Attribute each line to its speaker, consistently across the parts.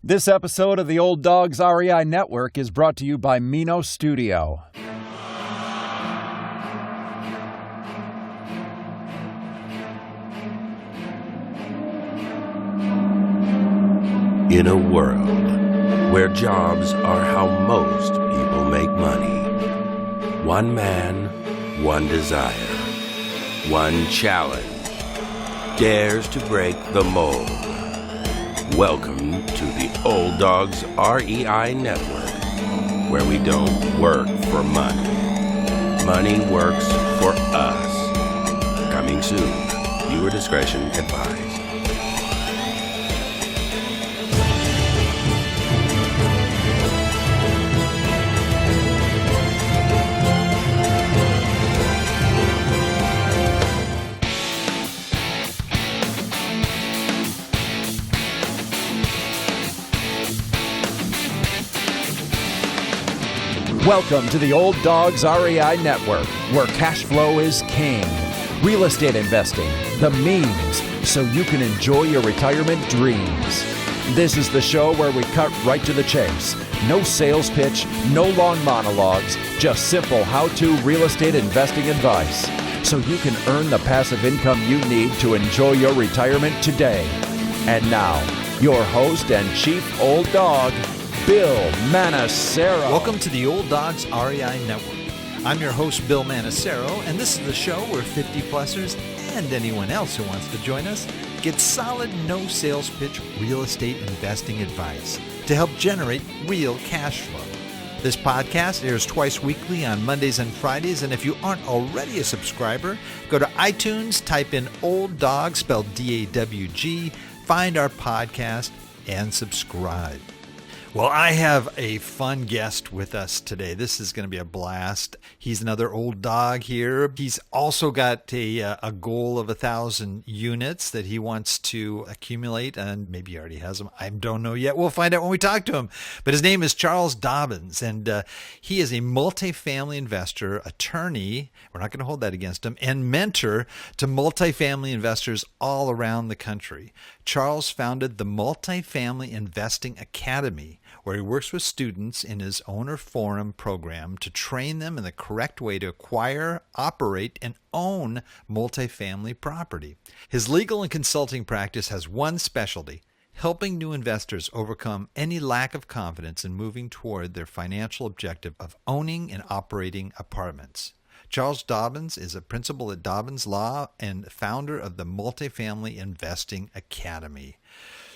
Speaker 1: This episode of the Old Dogs REI Network is brought to you by Mino Studio.
Speaker 2: In a world where jobs are how most people make money, one man, one desire, one challenge dares to break the mold. Welcome to the Old Dogs REI Network, where we don't work for money. Money works for us. Coming soon. Viewer discretion advised.
Speaker 1: Welcome to the Old Dogs REI Network, where cash flow is king. Real estate investing, the means, so you can enjoy your retirement dreams. This is the show where we cut right to the chase. No sales pitch, no long monologues, just simple how-to real estate investing advice, so you can earn the passive income you need to enjoy your retirement today. And now, your host and chief old dog, Bill Manacero.
Speaker 3: Welcome to the Old Dogs REI Network. I'm your host, Bill Manacero, and this is the show where 50-plussers and anyone else who wants to join us get solid, no sales pitch real estate investing advice to help generate real cash flow. This podcast airs twice weekly on Mondays and Fridays, and if you aren't already a subscriber, go to iTunes, type in Old Dog, spelled D-A-W-G, find our podcast, and subscribe. Well, I have a fun guest with us today. This is going to be a blast. He's another old dog here. He's also got a goal of 1,000 units that he wants to accumulate, and maybe he already has them. I don't know yet. We'll find out when we talk to him. But his name is Charles Dobens, and he is a multifamily investor, attorney, we're not going to hold that against him, and mentor to multifamily investors all around the country. Charles founded the Multifamily Investing Academy, where he works with students in his Owner Forum program to train them in the correct way to acquire, operate, and own multifamily property. His legal and consulting practice has one specialty: helping new investors overcome any lack of confidence in moving toward their financial objective of owning and operating apartments. Charles Dobens is a principal at Dobens Law and founder of the Multifamily Investing Academy.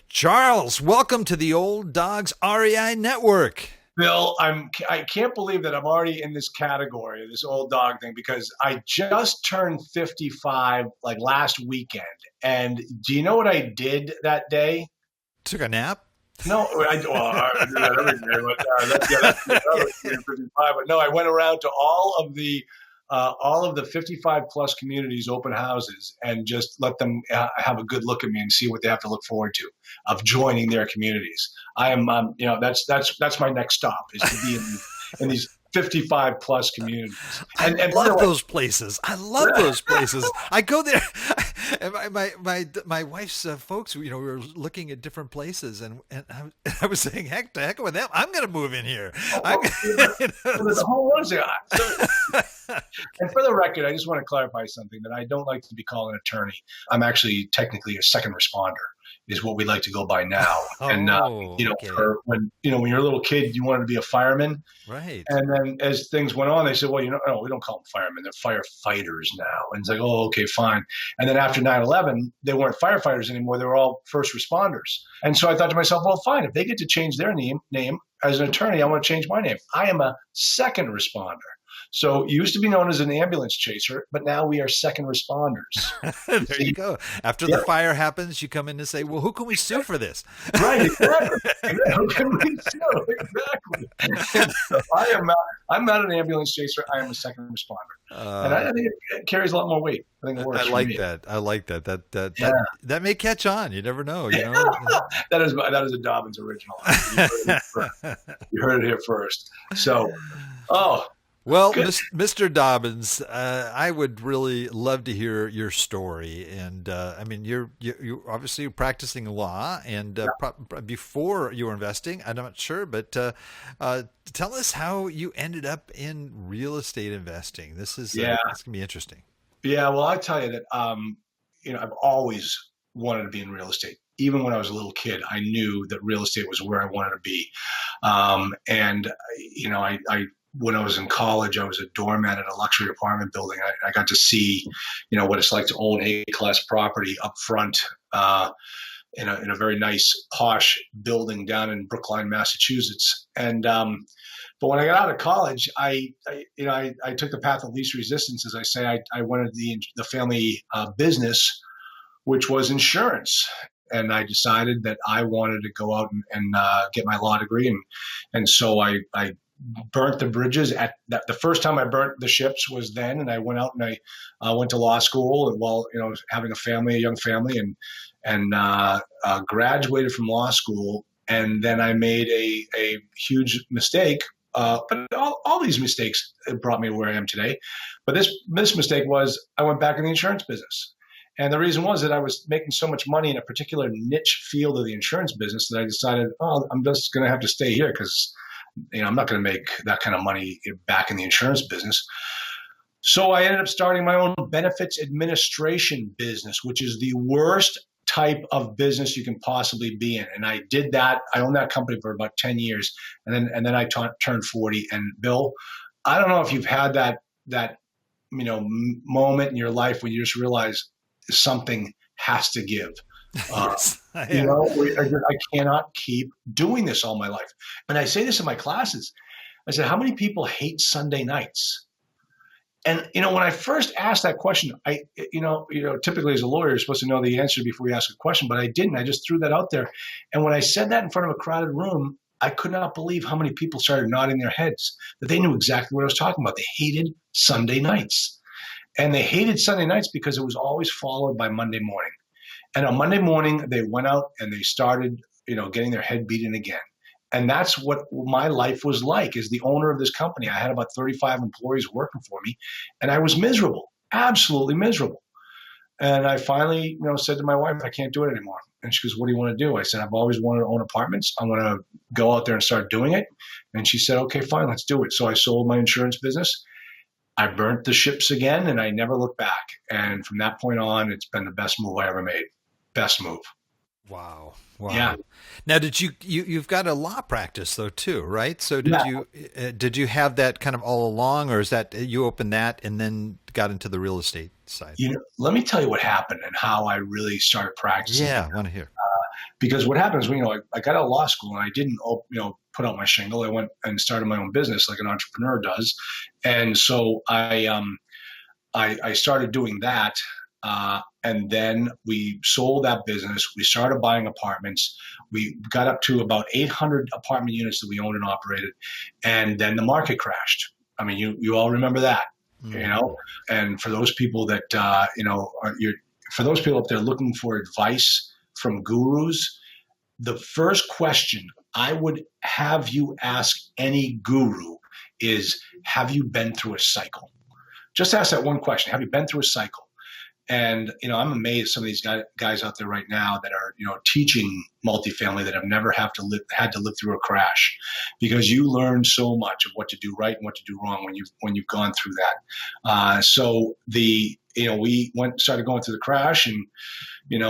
Speaker 3: Charles, welcome to the Old Dogs REI Network.
Speaker 4: Bill, I can't believe that I'm already in this category, this old dog thing, because I just turned 55 like last weekend. And do you know what I did that day?
Speaker 3: Took a nap?
Speaker 4: No, I do that every day, that's 55. But no, I went around to all of the 55 plus communities, open houses, and just let them have a good look at me and see what they have to look forward to of joining their communities. I am, that's my next stop, is to be in these 55 plus communities.
Speaker 3: And I love those places. I love those places. I go there. And my wife's folks, we were looking at different places, and I was saying, heck to heck with them. I'm going to move in here.
Speaker 4: The whole one is there. And for the record, I just want to clarify something, that I don't like to be called an attorney. I'm actually technically a second responder, is what we like to go by now.
Speaker 3: Okay.
Speaker 4: For when you're a little kid, you wanted to be a fireman.
Speaker 3: Right.
Speaker 4: And then as things went on, they said, well, no, we don't call them firemen. They're firefighters now. And it's like, oh, okay, fine. And then after 9/11, they weren't firefighters anymore. They were all first responders. And so I thought to myself, well, fine. If they get to change their name as an attorney, I want to change my name. I am a second responder. So it used to be known as an ambulance chaser, but now we are second responders.
Speaker 3: There you go. After the fire happens, you come in and say, well, who can we sue for this?
Speaker 4: Right, exactly. Who can we sue? Exactly. So I'm not an ambulance chaser. I am a second responder. And I think it carries a lot more weight. I think it works.
Speaker 3: I like that. That may catch on. You never know.
Speaker 4: That is a Dobbins original. You heard it here first. So,
Speaker 3: Well,
Speaker 4: Good.
Speaker 3: Mr. Dobbins, I would really love to hear your story. And I mean, you're obviously practicing law, and before you were investing, I'm not sure, but tell us how you ended up in real estate investing.
Speaker 4: Yeah.
Speaker 3: This can be interesting.
Speaker 4: Yeah. Well, I tell you that, I've always wanted to be in real estate. Even when I was a little kid, I knew that real estate was where I wanted to be. And when I was in college, I was a doorman at a luxury apartment building. I got to see, what it's like to own A-class property up front, in a very nice posh building down in Brookline, Massachusetts. And but when I got out of college, I took the path of least resistance. As I say, I went into the family business, which was insurance. And I decided that I wanted to go out and get my law degree. And so I burnt the bridges. The first time I burnt the ships was then, and I went out and I went to law school, and while having a young family, and graduated from law school. And then I made a huge mistake. But all these mistakes brought me to where I am today. But this mistake was I went back in the insurance business. And the reason was that I was making so much money in a particular niche field of the insurance business that I decided, I'm just going to have to stay here because, I'm not going to make that kind of money back in the insurance business. So I ended up starting my own benefits administration business, which is the worst type of business you can possibly be in. And I did that. I owned that company for about 10 years. And then I turned 40. And Bill, I don't know if you've had that moment in your life when you just realize something has to give.
Speaker 3: Yes,
Speaker 4: I cannot keep doing this all my life. And I say this in my classes. I said, how many people hate Sunday nights? And, when I first asked that question, typically as a lawyer, you're supposed to know the answer before you ask a question, but I didn't. I just threw that out there. And when I said that in front of a crowded room, I could not believe how many people started nodding their heads, that they knew exactly what I was talking about. They hated Sunday nights. And they hated Sunday nights because it was always followed by Monday morning. And on Monday morning, they went out and they started, getting their head beaten again. And that's what my life was like as the owner of this company. I had about 35 employees working for me, and I was miserable, absolutely miserable. And I finally, said to my wife, I can't do it anymore. And she goes, what do you want to do? I said, I've always wanted to own apartments. I want to go out there and start doing it. And she said, okay, fine, let's do it. So I sold my insurance business. I burnt the ships again, and I never looked back. And from that point on, it's been the best move I ever made. Best move.
Speaker 3: Wow.
Speaker 4: Yeah.
Speaker 3: Now, you've got a law practice though too, right? So did you have that kind of all along, or is that you opened that and then got into the real estate side?
Speaker 4: Let me tell you what happened and how I really started practicing.
Speaker 3: Yeah, I want to hear.
Speaker 4: Because what happens when, I got out of law school and I didn't, put out my shingle. I went and started my own business like an entrepreneur does. And so I started doing that. And then we sold that business. We started buying apartments. We got up to about 800 apartment units that we owned and operated. And then the market crashed. I mean, you all remember that, and for those people that, for those people if they're looking for advice from gurus, the first question I would have you ask any guru is, have you been through a cycle? Just ask that one question. Have you been through a cycle? And, I'm amazed some of these guys out there right now that are, teaching multifamily that have never had to live through a crash, because you learn so much of what to do right and what to do wrong when you've gone through that. So we started going through the crash, and,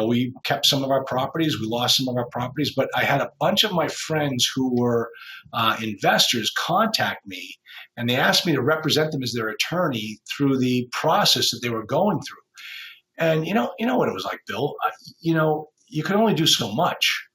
Speaker 4: we kept some of our properties, we lost some of our properties, but I had a bunch of my friends who were investors contact me, and they asked me to represent them as their attorney through the process that they were going through. And you know what it was like, Bill. You could only do so much.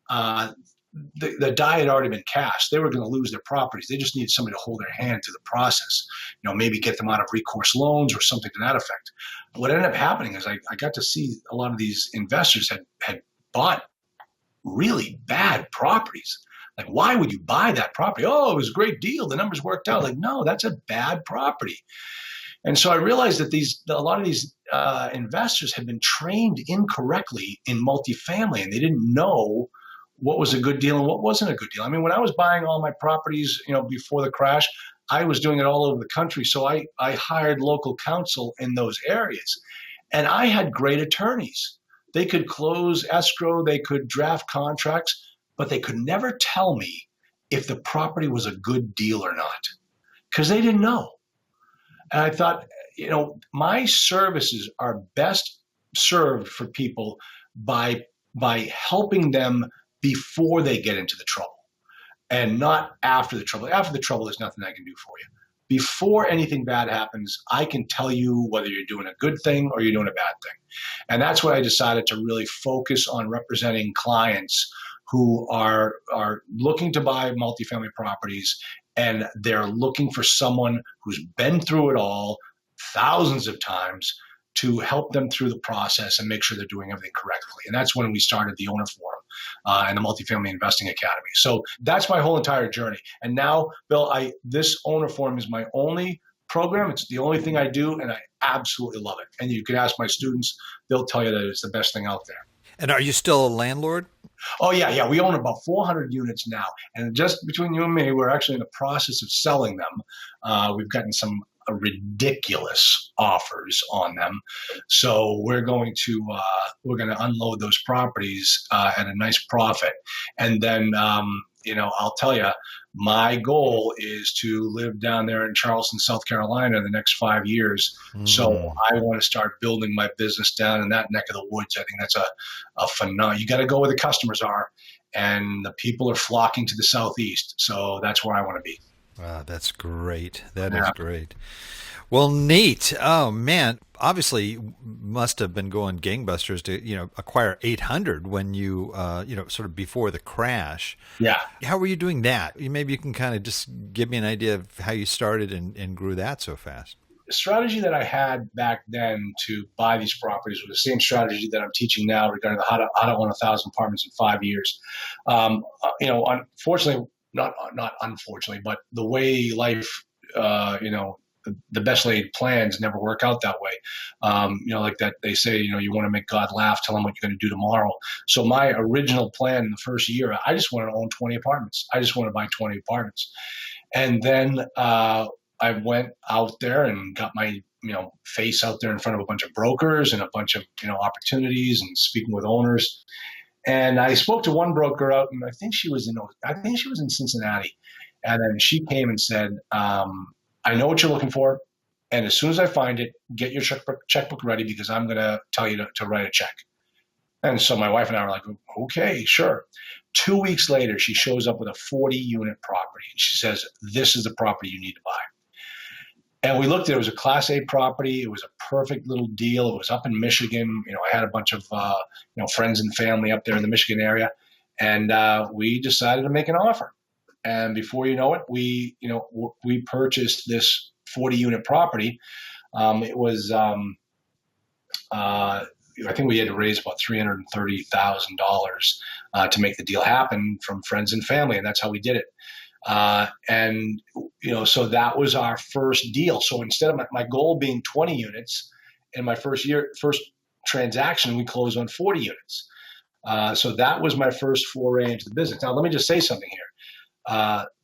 Speaker 4: The die had already been cast. They were going to lose their properties. They just needed somebody to hold their hand through the process. Maybe get them out of recourse loans or something to that effect. What ended up happening is I got to see a lot of these investors had bought really bad properties. Like, why would you buy that property? Oh, it was a great deal. The numbers worked out. Like, no, that's a bad property. And so I realized that a lot of these investors had been trained incorrectly in multifamily, and they didn't know what was a good deal and what wasn't a good deal. I mean, when I was buying all my properties, before the crash, I was doing it all over the country. So I hired local counsel in those areas. And I had great attorneys. They could close escrow, they could draft contracts, but they could never tell me if the property was a good deal or not because they didn't know. And I thought, my services are best served for people by helping them before they get into the trouble and not after the trouble. After the trouble, there's nothing I can do for you. Before anything bad happens, I can tell you whether you're doing a good thing or you're doing a bad thing. And that's what I decided to really focus on, representing clients who are looking to buy multifamily properties, and they're looking for someone who's been through it all thousands of times to help them through the process and make sure they're doing everything correctly. And that's when we started the Owner Forum and the Multifamily Investing Academy. So that's my whole entire journey. And now, Bill, this Owner Forum is my only program. It's the only thing I do, and I absolutely love it. And you can ask my students, they'll tell you that it's the best thing out there.
Speaker 3: And are you still a landlord?
Speaker 4: Oh, yeah. We own about 400 units now. And just between you and me, we're actually in the process of selling them. We've gotten some ridiculous offers on them. So we're going to unload those properties at a nice profit. And then, I'll tell you, my goal is to live down there in Charleston, South Carolina in the next 5 years. So I want to start building my business down in that neck of the woods. I think that's a phenomenal. You got to go where the customers are, and the people are flocking to the Southeast. So that's where I want to be.
Speaker 3: Wow, that's great. That is great. Well, neat. Oh, man. Obviously, must have been going gangbusters to, acquire 800 when you, sort of before the crash.
Speaker 4: Yeah.
Speaker 3: How were you doing that? Maybe you can kind of just give me an idea of how you started and grew that so fast.
Speaker 4: The strategy that I had back then to buy these properties was the same strategy that I'm teaching now regarding how to own 1,000 apartments in 5 years. Unfortunately, not unfortunately, but the way life, the best laid plans never work out that way. Like that they say, you want to make God laugh, tell him what you're going to do tomorrow. So my original plan in the first year, I just wanted to own 20 apartments. I just wanted to buy 20 apartments. And then I went out there and got my, face out there in front of a bunch of brokers and a bunch of, opportunities and speaking with owners. And I spoke to one broker out, and I think she was in Cincinnati. And then she came and said, I know what you're looking for, and as soon as I find it, get your checkbook ready because I'm going to tell you to write a check. And so my wife and I were like, okay, sure. 2 weeks later, she shows up with a 40-unit property. And she says, this is the property you need to buy. And we looked at it. It was a Class A property. It was a perfect little deal. It was up in Michigan. I had a bunch of friends and family up there in the Michigan area, and we decided to make an offer. And before you know it, we purchased this 40-unit property. It was I think we had to raise about $330,000 to make the deal happen from friends and family, and that's how we did it. So that was our first deal. So instead of my goal being 20 units in my first transaction, we closed on 40 units. So that was my first foray into the business. Now, let me just say something here.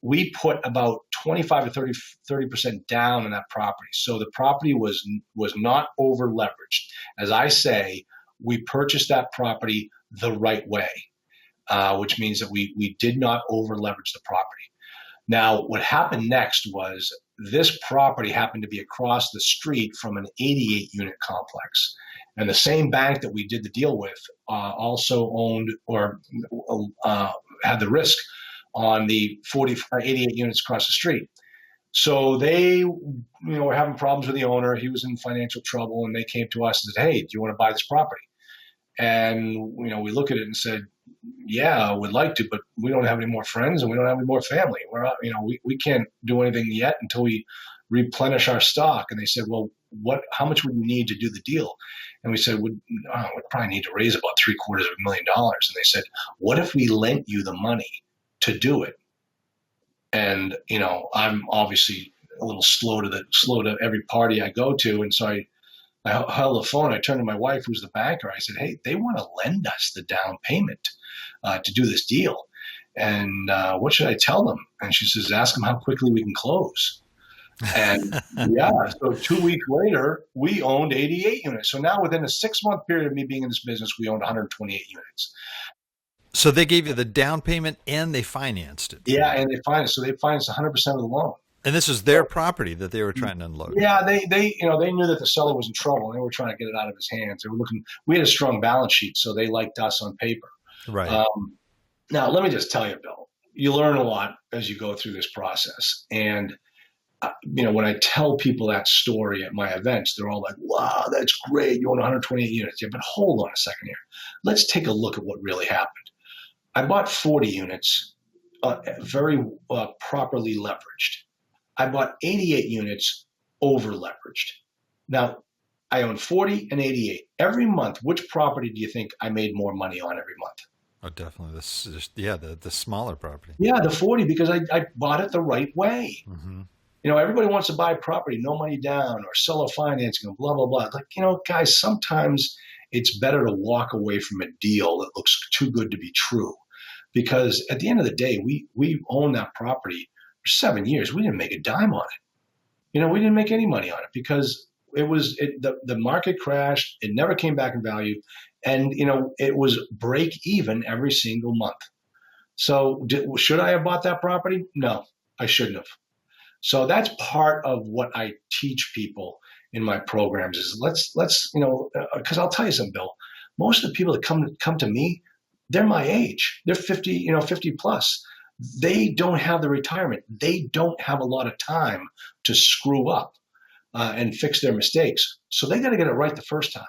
Speaker 4: We put about 25 to 30% down on that property. So the property was not over leveraged. As I say, we purchased that property the right way, which means that we did not over leverage the property. Now, what happened next was this property happened to be across the street from an 88-unit complex. And the same bank that we did the deal with also owned or had the risk on the 88 units across the street. So they were having problems with the owner. He was in financial trouble, and they came to us and said, hey, do you want to buy this property? And, we look at it and said, yeah, I would like to, but we don't have any more friends and we don't have any more family. We're not, we can't do anything yet until we replenish our stock. And they said, well, how much would you need to do the deal? And we said, we'd probably need to raise about $750,000. And they said, what if we lent you the money to do it? And, I'm obviously a little slow to every party I go to. And so I held the phone. I turned to my wife, who's the banker. I said, hey, they want to lend us the down payment to do this deal. And what should I tell them? And she says, ask them how quickly we can close. And yeah, so 2 weeks later, we owned 88 units. So now within a 6-month period of me being in this business, we owned 128 units.
Speaker 3: So they gave you the down payment and they financed it.
Speaker 4: Yeah, and they financed. So they financed 100% of the loan.
Speaker 3: And this is their property that they were trying to unload.
Speaker 4: Yeah, they knew that the seller was in trouble and they were trying to get it out of his hands. They were looking. We had a strong balance sheet, so they liked us on paper.
Speaker 3: Right.
Speaker 4: Now, let me just tell you, Bill, you learn a lot as you go through this process. And when I tell people that story at my events, they're all like, "Wow, that's great! You own 128 units." Yeah, but hold on a second here. Let's take a look at what really happened. I bought 40 units, very properly leveraged. I bought 88 units over leveraged. Now, I own 40 and 88. Every month, which property do you think I made more money on every month?
Speaker 3: Oh, definitely. The smaller property.
Speaker 4: Yeah, the 40, because I bought it the right way.
Speaker 3: Mm-hmm.
Speaker 4: Everybody wants to buy property, no money down, or seller financing, and blah, blah, blah. Like, guys, sometimes it's better to walk away from a deal that looks too good to be true. Because at the end of the day, we own that property for 7 years. We didn't make a dime on it. We didn't make any money on it because the market crashed. It never came back in value. And, it was break even every single month. So should I have bought that property? No, I shouldn't have. So that's part of what I teach people in my programs is let's because I'll tell you something, Bill. Most of the people that come to me, they're my age. They're 50, 50 plus. They don't have the retirement. They don't have a lot of time to screw up and fix their mistakes. So they got to get it right the first time.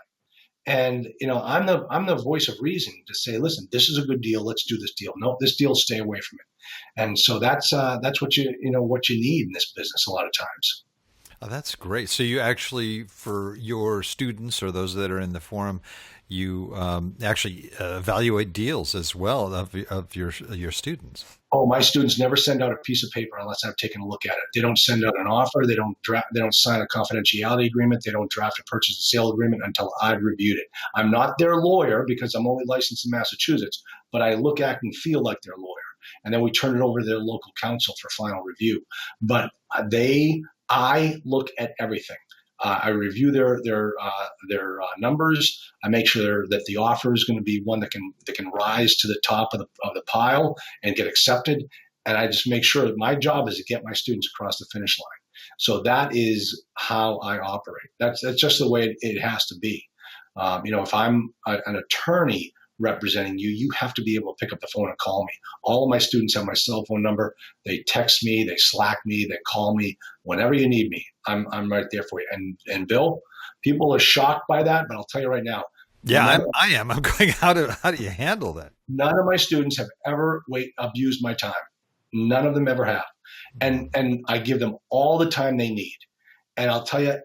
Speaker 4: And I'm the voice of reason to say, listen, this is a good deal. Let's do this deal. No, this deal, stay away from it. And so that's what you need in this business a lot of times.
Speaker 3: Oh, that's great. So you actually, for your students or those that are in the forum, you actually evaluate deals as well of your students.
Speaker 4: Oh, my students never send out a piece of paper unless I've taken a look at it. They don't send out an offer. They don't sign a confidentiality agreement. They don't draft a purchase and sale agreement until I've reviewed it. I'm not their lawyer because I'm only licensed in Massachusetts, but I look, act, and feel like their lawyer. And then we turn it over to their local counsel for final review. But I look at everything. I review their numbers. I make sure that the offer is going to be one that can rise to the top of the pile and get accepted. And I just make sure that my job is to get my students across the finish line. So that is how I operate. That's just the way it has to be. If I'm an attorney representing you, you have to be able to pick up the phone and call me. All of my students have my cell phone number. They text me, they Slack me, they call me whenever you need me. I'm right there for you. And Bill, people are shocked by that, but I'll tell you right now.
Speaker 3: Yeah, I am. I'm going, how do you handle that?
Speaker 4: None of my students have ever abused my time. None of them ever have. And I give them all the time they need. And I'll tell you,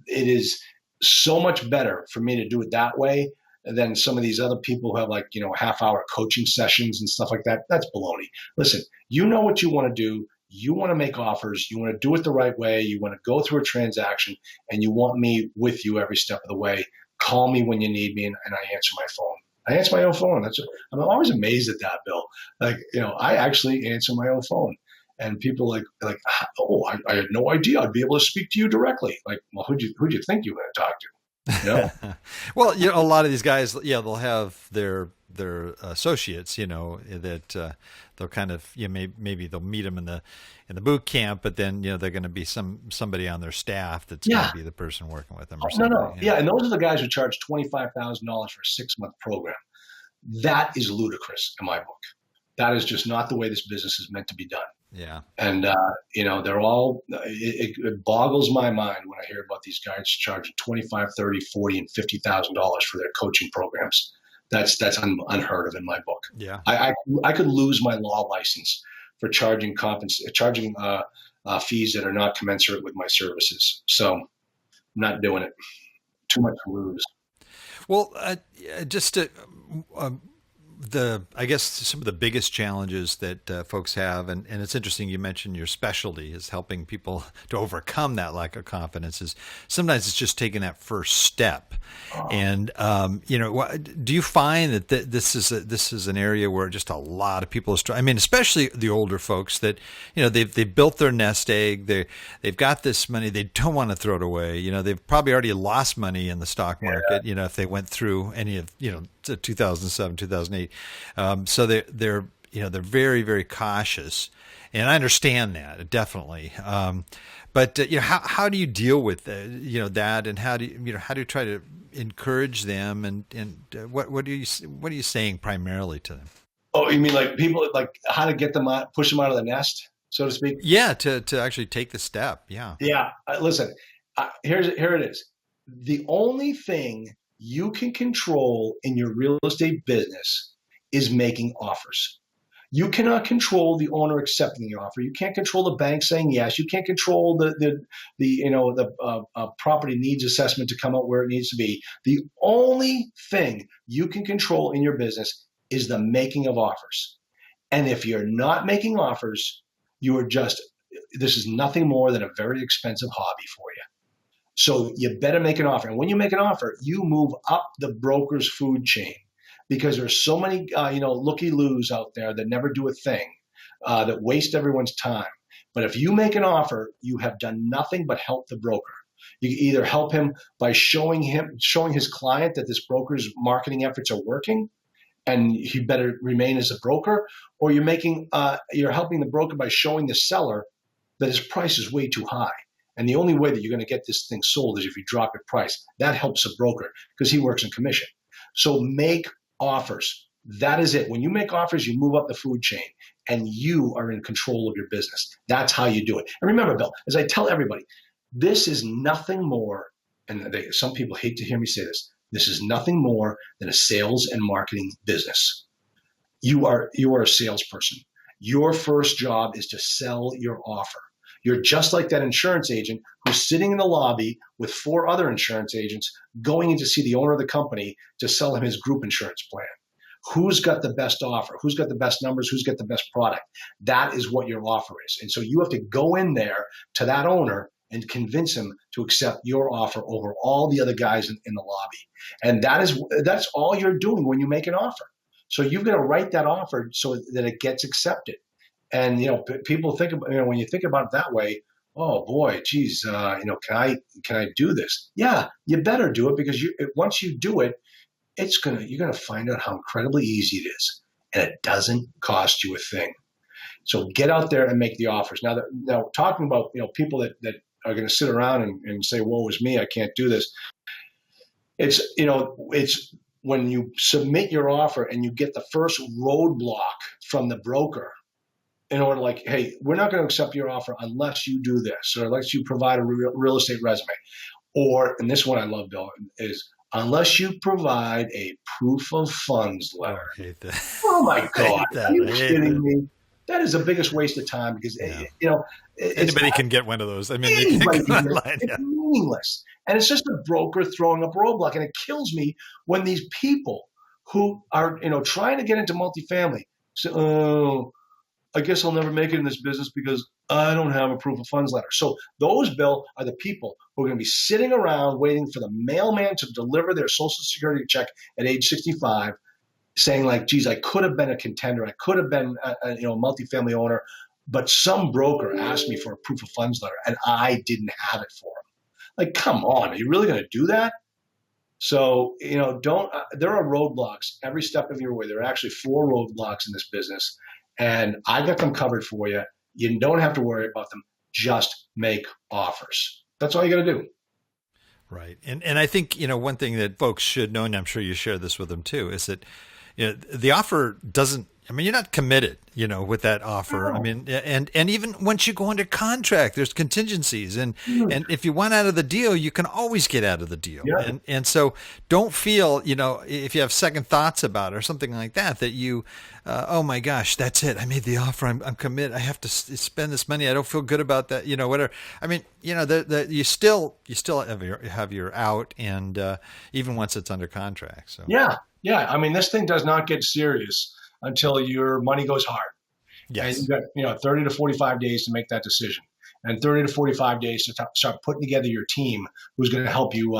Speaker 4: it is so much better for me to do it that way than some of these other people who have half-hour coaching sessions and stuff like that. That's baloney. Listen, you know what you want to do. You want to make offers. You want to do it the right way. You want to go through a transaction, and you want me with you every step of the way. Call me when you need me, and I answer my phone. I answer my own phone. I'm always amazed at that, Bill. I actually answer my own phone. And people like, oh, I had no idea I'd be able to speak to you directly. Like, well, who'd you think you were going to talk to?
Speaker 3: Well, a lot of these guys, they'll have their associates, that they'll kind of, maybe they'll meet them in the boot camp, but then they're going to be somebody on their staff that's going to be the person working with them. Or something.
Speaker 4: No. Yeah, and those are the guys who charge $25,000 for a 6-month program. That is ludicrous in my book. That is just not the way this business is meant to be done.
Speaker 3: Yeah.
Speaker 4: And, they're all, it boggles my mind when I hear about these guys charging $25,000, $30,000, $40,000, and $50,000 for their coaching programs. That's unheard of in my book.
Speaker 3: Yeah.
Speaker 4: I could lose my law license for charging fees that are not commensurate with my services. So I'm not doing it. Too much to lose.
Speaker 3: Well, just to, I guess some of the biggest challenges that folks have, and it's interesting you mentioned your specialty is helping people to overcome that lack of confidence, is sometimes it's just taking that first step. And do you find that this is an area where just a lot of people are, I mean, especially the older folks that, they've built their nest egg, they've got this money, they don't want to throw it away. They've probably already lost money in the stock market, if they went through any of, 2007, 2008. So they're very, very cautious, and I understand that definitely. But how do you deal with that, and how do you try to encourage them, and what are you saying primarily to them? Oh,
Speaker 4: you mean like people, like how to get them out, push them out of the nest, so to speak?
Speaker 3: Yeah, to actually take the step. Yeah.
Speaker 4: Yeah. Listen, here it is. The only thing you can control in your real estate business is making offers. You cannot control the owner accepting the offer. You can't control the bank saying yes. You can't control the property needs assessment to come out where it needs to be. The only thing you can control in your business is the making of offers. And if you're not making offers, this is nothing more than a very expensive hobby for you. So you better make an offer. And when you make an offer, you move up the broker's food chain, because there's so many, looky-loos out there that never do a thing, that waste everyone's time. But if you make an offer, you have done nothing but help the broker. You either help him by showing his client that this broker's marketing efforts are working, and he better remain as a broker, or you're helping the broker by showing the seller that his price is way too high. And the only way that you're going to get this thing sold is if you drop your price. That helps a broker because he works in commission. So make offers. That is it. When you make offers, you move up the food chain, and you are in control of your business. That's how you do it. And remember, Bill, as I tell everybody, this is nothing more, and some people hate to hear me say this, this is nothing more than a sales and marketing business. You are a salesperson. Your first job is to sell your offer. You're just like that insurance agent who's sitting in the lobby with 4 other insurance agents going in to see the owner of the company to sell him his group insurance plan. Who's got the best offer? Who's got the best numbers? Who's got the best product? That is what your offer is. And so you have to go in there to that owner and convince him to accept your offer over all the other guys in the lobby. And that's all you're doing when you make an offer. So you've got to write that offer so that it gets accepted. And, people think about, when you think about it that way, oh boy, geez, can I do this? Yeah, you better do it, because once you do it, you're going to find out how incredibly easy it is. And it doesn't cost you a thing. So get out there and make the offers. Now talking about, people that are going to sit around and say, woe is me, I can't do this. It's when you submit your offer and you get the first roadblock from the broker, in order, like, hey, we're not going to accept your offer unless you do this, or unless you provide a real estate resume. Or, and this one I love, Bill, is unless you provide a proof of funds letter.
Speaker 3: I hate that.
Speaker 4: Oh my God. Are you kidding me? That is the biggest waste of time, because,
Speaker 3: anybody can get one of those. I mean,
Speaker 4: it's meaningless. And it's just a broker throwing up a roadblock. And it kills me when these people who are, trying to get into multifamily say, oh, I guess I'll never make it in this business because I don't have a proof of funds letter. So those, Bill, are the people who are going to be sitting around waiting for the mailman to deliver their Social Security check at age 65, saying like, geez, I could have been a contender. I could have been a multifamily owner, but some broker asked me for a proof of funds letter and I didn't have it for him. Like, come on, are you really going to do that? So, there are roadblocks every step of your way. There are actually 4 roadblocks in this business. And I got them covered for you. You don't have to worry about them. Just make offers. That's all you got to do.
Speaker 3: Right. And I think, one thing that folks should know, and I'm sure you share this with them too, is that the offer doesn't, you're not committed, with that offer.
Speaker 4: No.
Speaker 3: And even once you go under contract, there's contingencies. And if you want out of the deal, you can always get out of the deal.
Speaker 4: Yeah.
Speaker 3: And so don't feel, if you have second thoughts about it or something like that, that you, oh my gosh, that's it. I made the offer. I'm committed. I have to spend this money. I don't feel good about that. Whatever. You still have your out, and even once it's under contract. So
Speaker 4: yeah. Yeah, I mean, this thing does not get serious until your money goes hard. And
Speaker 3: Yes.
Speaker 4: you've got 30 to 45 days to make that decision, and 30 to 45 days to start putting together your team who's going to help you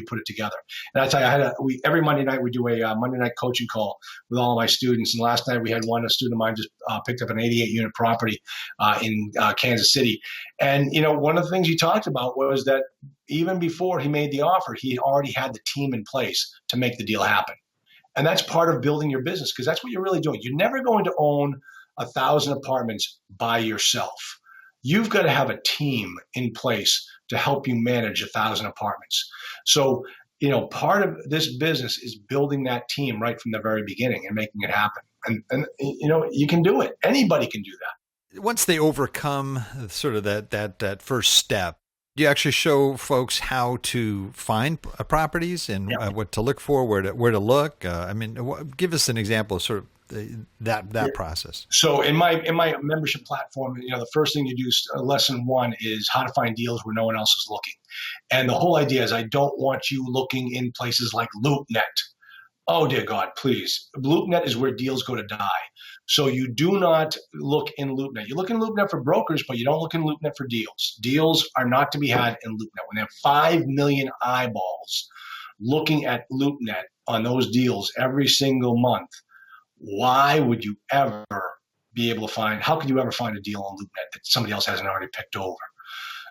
Speaker 4: put it together. And I tell you, every Monday night we do a Monday night coaching call with all of my students. And last night we had a student of mine just picked up an 88 unit property in Kansas City. And one of the things he talked about was that even before he made the offer, he already had the team in place to make the deal happen. And that's part of building your business, because that's what you're really doing. You're never going to own 1,000 apartments by yourself. You've got to have a team in place to help you manage 1,000 apartments. So, part of this business is building that team right from the very beginning and making it happen. And you can do it. Anybody can do that.
Speaker 3: Once they overcome sort of that first step, do you actually show folks how to find properties and what to look for, where to look? Give us an example of sort of that process.
Speaker 4: So in my membership platform, the first thing you do, lesson 1 is how to find deals where no one else is looking. And the whole idea is I don't want you looking in places like LoopNet. Oh, dear God, please. LoopNet is where deals go to die. So you do not look in LoopNet. You look in LoopNet for brokers, but you don't look in LoopNet for deals. Deals are not to be had in LoopNet. When they have 5 million eyeballs looking at LoopNet on those deals every single month, why would you ever be able to how could you ever find a deal on LoopNet that somebody else hasn't already picked over?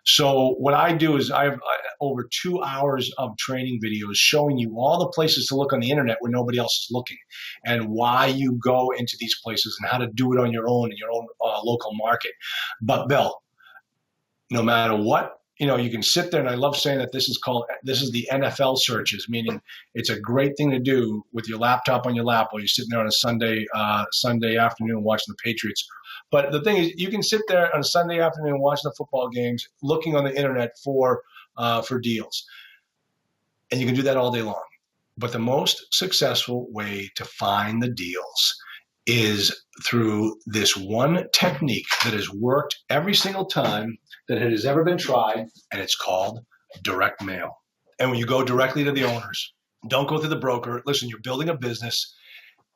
Speaker 4: So what I do is I have over 2 hours of training videos showing you all the places to look on the internet where nobody else is looking, and why you go into these places and how to do it on your own in your own local market. But Bill, no matter what, you can sit there, and I love saying that this is the NFL searches, meaning it's a great thing to do with your laptop on your lap while you're sitting there on a Sunday afternoon watching the Patriots. But the thing is, you can sit there on a Sunday afternoon watching the football games, looking on the internet for deals, and you can do that all day long. But the most successful way to find the deals is through this one technique that has worked every single time that it has ever been tried, and it's called direct mail. And when you go directly to the owners, don't go through the broker. Listen, you're building a business,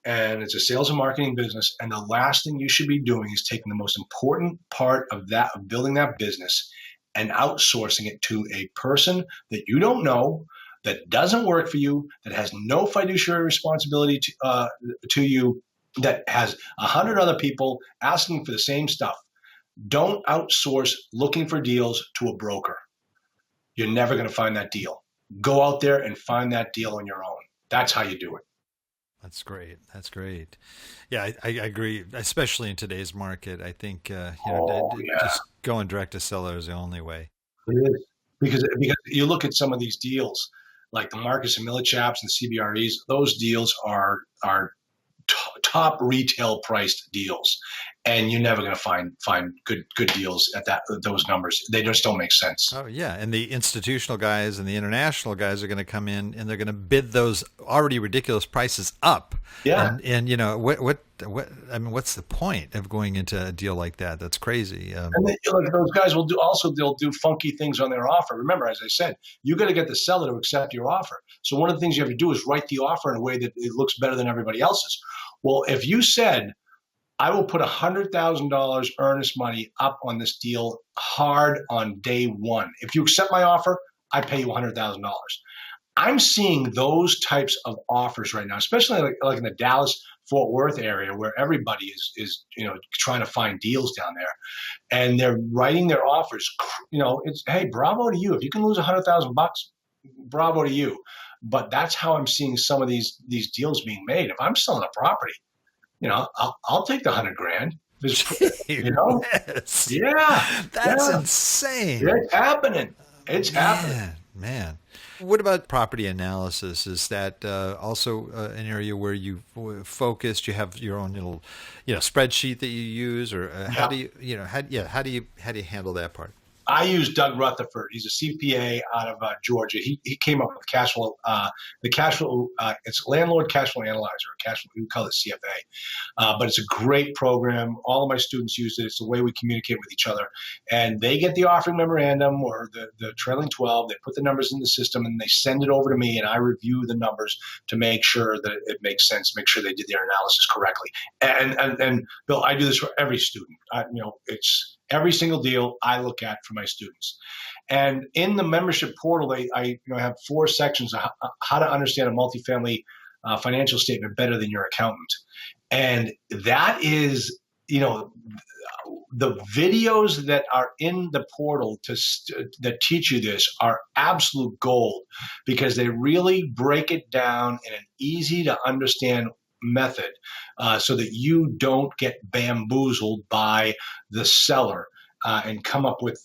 Speaker 4: and it's a sales and marketing business, and the last thing you should be doing is taking the most important part of building that business and outsourcing it to a person that you don't know, that doesn't work for you, that has no fiduciary responsibility to you, that has 100 other people asking for the same stuff. Don't outsource looking for deals to a broker. You're never going to find that deal. Go out there and find that deal on your own. That's how you do it.
Speaker 3: That's great. That's great. Yeah, I agree. Especially in today's market, I think just going direct to seller is the only way.
Speaker 4: It is. Because you look at some of these deals, like the Marcus and Millichaps and CBREs. Those deals are top retail priced deals, and you're never going to find good deals at those numbers. They just don't make sense.
Speaker 3: Oh yeah, and the institutional guys and the international guys are going to come in and they're going to bid those already ridiculous prices up.
Speaker 4: Yeah,
Speaker 3: and what I mean, what's the point of going into a deal like that? That's crazy.
Speaker 4: And those guys they'll do funky things on their offer. Remember, as I said, you got to get the seller to accept your offer. So one of the things you have to do is write the offer in a way that it looks better than everybody else's. Well, if you said, I will put $100,000 earnest money up on this deal hard on day one. If you accept my offer, I pay you $100,000. I'm seeing those types of offers right now, especially like in the Dallas-Fort Worth area, where everybody is trying to find deals down there, and they're writing their offers. It's, hey, bravo to you. If you can lose $100,000, bravo to you. But that's how I'm seeing some of these deals being made. If I'm selling a property, I'll take the $100,000.
Speaker 3: Yes.
Speaker 4: Yeah,
Speaker 3: that's insane.
Speaker 4: It's happening. It's happening,
Speaker 3: man. What about property analysis? Is that also an area where you focused? You have your own little, spreadsheet that you use, or how do you handle that part?
Speaker 4: I use Doug Rutherford. He's a CPA out of Georgia. He came up with cash flow, the cash flow. It's landlord cash flow analyzer, or cash flow. We call it CFA, but it's a great program. All of my students use it. It's the way we communicate with each other, and they get the offering memorandum or the trailing 12. They put the numbers in the system and they send it over to me, and I review the numbers to make sure that it makes sense. Make sure they did their analysis correctly. And Bill, I do this for every student. It's every single deal I look at for my students. And in the membership portal, I have 4 sections of how to understand a multifamily financial statement better than your accountant. And that is, the videos that are in the portal that teach you this are absolute gold, because they really break it down in an easy to understand method, so that you don't get bamboozled by the seller and come up with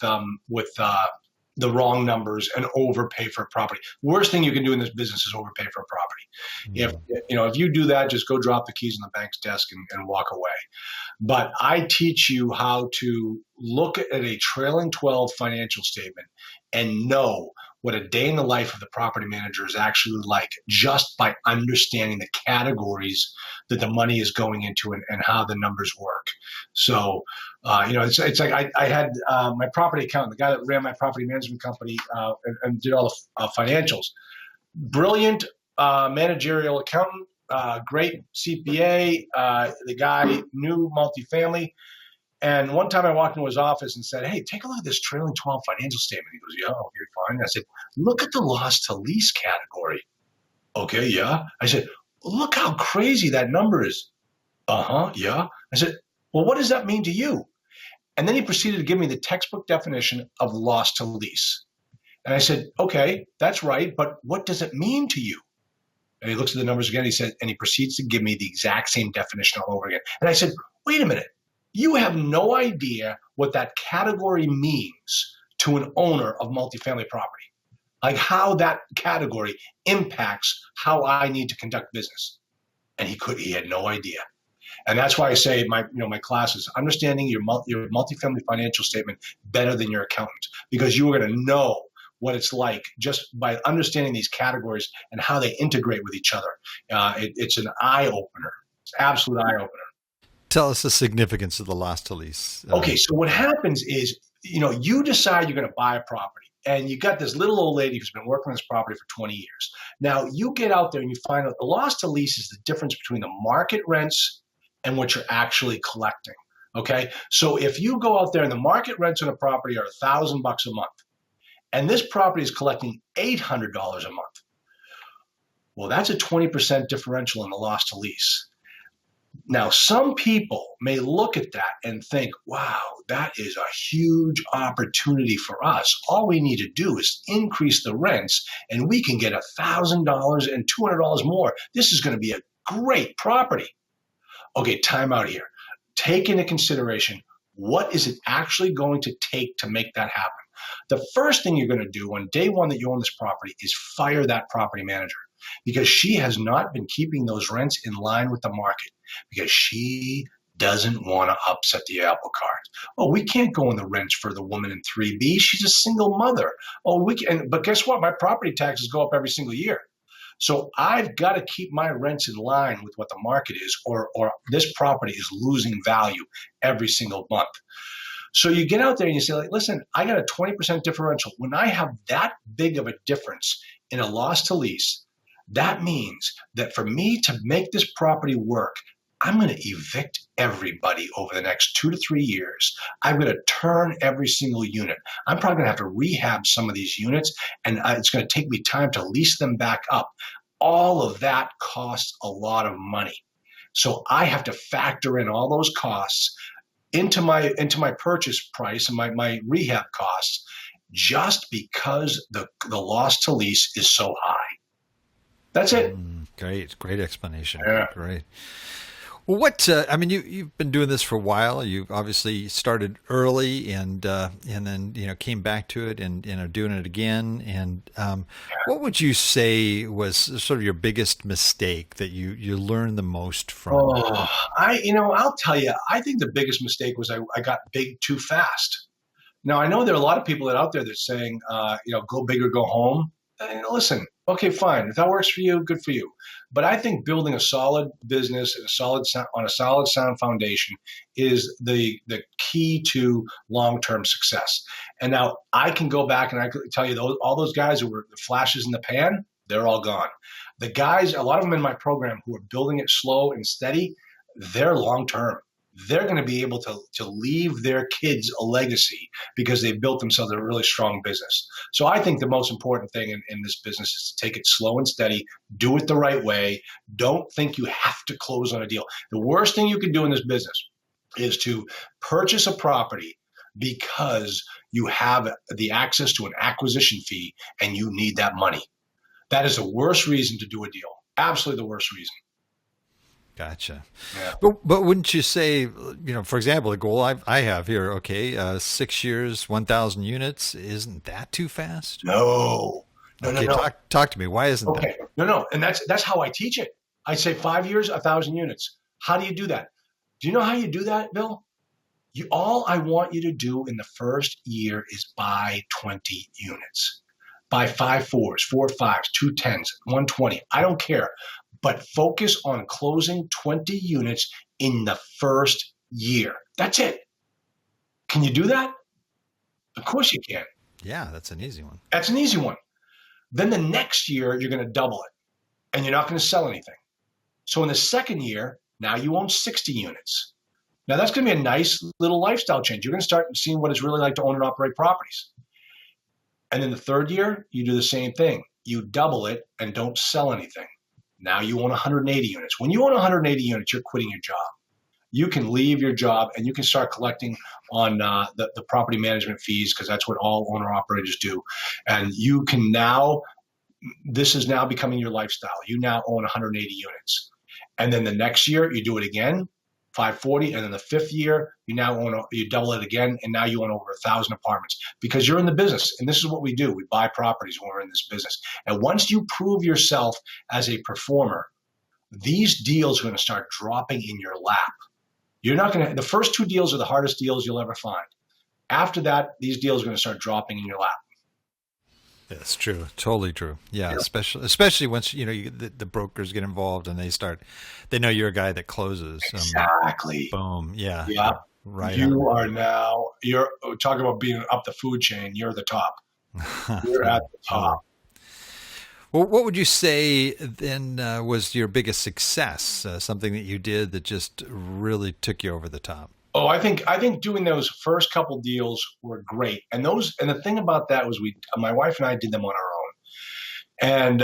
Speaker 4: the wrong numbers and overpay for a property. Worst thing you can do in this business is overpay for a property. Mm-hmm. If you do that, just go drop the keys on the bank's desk and walk away. But I teach you how to look at a trailing 12 financial statement and know what a day in the life of the property manager is actually like, just by understanding the categories that the money is going into and how the numbers work. So, it's like I had my property accountant, the guy that ran my property management company and did all the financials. Brilliant managerial accountant, great CPA. The guy knew multifamily. And one time I walked into his office and said, "Hey, take a look at this trailing 12 financial statement." He goes, "Yeah, okay, fine." I said, "Look at the loss to lease category." "Okay, yeah." I said, "Look how crazy that number is." "Uh-huh, yeah." I said, "Well, what does that mean to you?" And then he proceeded to give me the textbook definition of loss to lease. And I said, "Okay, that's right, but what does it mean to you?" And he looks at the numbers again, and he proceeds to give me the exact same definition all over again. And I said, "Wait a minute. You have no idea what that category means to an owner of multifamily property, like how that category impacts how I need to conduct business." And he had no idea. And that's why I say my classes, understanding your multifamily financial statement better than your accountant, because you are going to know what it's like just by understanding these categories and how they integrate with each other. It's an eye opener. It's an absolute eye opener.
Speaker 3: Tell us the significance of the loss to lease.
Speaker 4: Okay, so what happens is, you decide you're going to buy a property, and you got this little old lady who's been working on this property for 20 years. Now, you get out there and you find out the loss to lease is the difference between the market rents and what you're actually collecting. Okay, so if you go out there and the market rents on a property are $1,000 a month, and this property is collecting $800 a month, well, that's a 20% differential in the loss to lease. Now, some people may look at that and think, wow, that is a huge opportunity for us. All we need to do is increase the rents and we can get $1,000 and $200 more. This is going to be a great property. Okay, time out here. Take into consideration, what is it actually going to take to make that happen? The first thing you're going to do on day one that you own this property is fire that property manager, because she has not been keeping those rents in line with the market, because she doesn't want to upset the apple cart. Oh, we can't go on the rents for the woman in 3B. She's a single mother. Oh, but guess what? My property taxes go up every single year. So I've got to keep my rents in line with what the market is, or this property is losing value every single month. So you get out there and you say, like, listen, I got a 20% differential. When I have that big of a difference in a loss to lease, that means that for me to make this property work, I'm going to evict everybody over the next 2 to 3 years. I'm going to turn every single unit. I'm probably going to have to rehab some of these units, and it's going to take me time to lease them back up. All of that costs a lot of money. So I have to factor in all those costs into my purchase price and my rehab costs, just because the loss to lease is so high. That's it.
Speaker 3: Great explanation.
Speaker 4: Yeah.
Speaker 3: Great. Well, you've been doing this for a while. You obviously started early and then came back to it and are doing it again. And what would you say was sort of your biggest mistake that you learned the most from?
Speaker 4: I'll tell you, I think the biggest mistake was I got big too fast. Now, I know there are a lot of people that are out there that are saying, go big or go home. And listen, okay, fine. If that works for you, good for you. But I think building a solid business and on a solid sound foundation is the key to long-term success. And now I can go back and I can tell you all those guys who were the flashes in the pan, they're all gone. The guys, a lot of them in my program who are building it slow and steady, they're long-term. They're going to be able to leave their kids a legacy because they've built themselves a really strong business. So I think the most important thing in this business is to take it slow and steady, do it the right way. Don't think you have to close on a deal. The worst thing you can do in this business is to purchase a property because you have the access to an acquisition fee and you need that money. That is the worst reason to do a deal. Absolutely the worst reason.
Speaker 3: Gotcha.
Speaker 4: Yeah.
Speaker 3: But wouldn't you say, for example, the goal I have here, 6 years, 1,000 units, isn't that too fast?
Speaker 4: No.
Speaker 3: Okay,
Speaker 4: no.
Speaker 3: Talk to me. Why isn't that?
Speaker 4: No. And that's how I teach it. I say 5 years, 1,000 units. How do you do that? Do you know how you do that, Bill? All I want you to do in the first year is buy 20 units. Buy 5 4s, 4 5s, 2 10s, 120. I don't care. But focus on closing 20 units in the first year. That's it. Can you do that? Of course you can.
Speaker 3: Yeah, that's an easy one.
Speaker 4: That's an easy one. Then the next year, you're going to double it, and you're not going to sell anything. So in the second year, now you own 60 units. Now that's going to be a nice little lifestyle change. You're going to start seeing what it's really like to own and operate properties. And then the third year, you do the same thing. You double it and don't sell anything. Now you own 180 units. When you own 180 units, you're quitting your job. You can leave your job and you can start collecting on the property management fees because that's what all owner-operators do. And you can this is now becoming your lifestyle. You now own 180 units. And then the next year, you do it again, 540. And then the fifth year, you double it again. And now you own over 1,000 apartments because you're in the business. And this is what we do. We buy properties when we're in this business. And once you prove yourself as a performer, these deals are going to start dropping in your lap. The first 2 deals are the hardest deals you'll ever find. After that, these deals are going to start dropping in your lap.
Speaker 3: That's true. Totally true. Yeah. Especially once, the brokers get involved and they know you're a guy that closes.
Speaker 4: Exactly.
Speaker 3: Boom. Yeah.
Speaker 4: Yeah.
Speaker 3: Right.
Speaker 4: You're talking about being up the food chain. You're the top. You're at the top.
Speaker 3: Well, what would you say then was your biggest success? Something that you did that just really took you over the top?
Speaker 4: Oh, I think doing those first couple deals were great, and the thing about that was my wife and I did them on our own,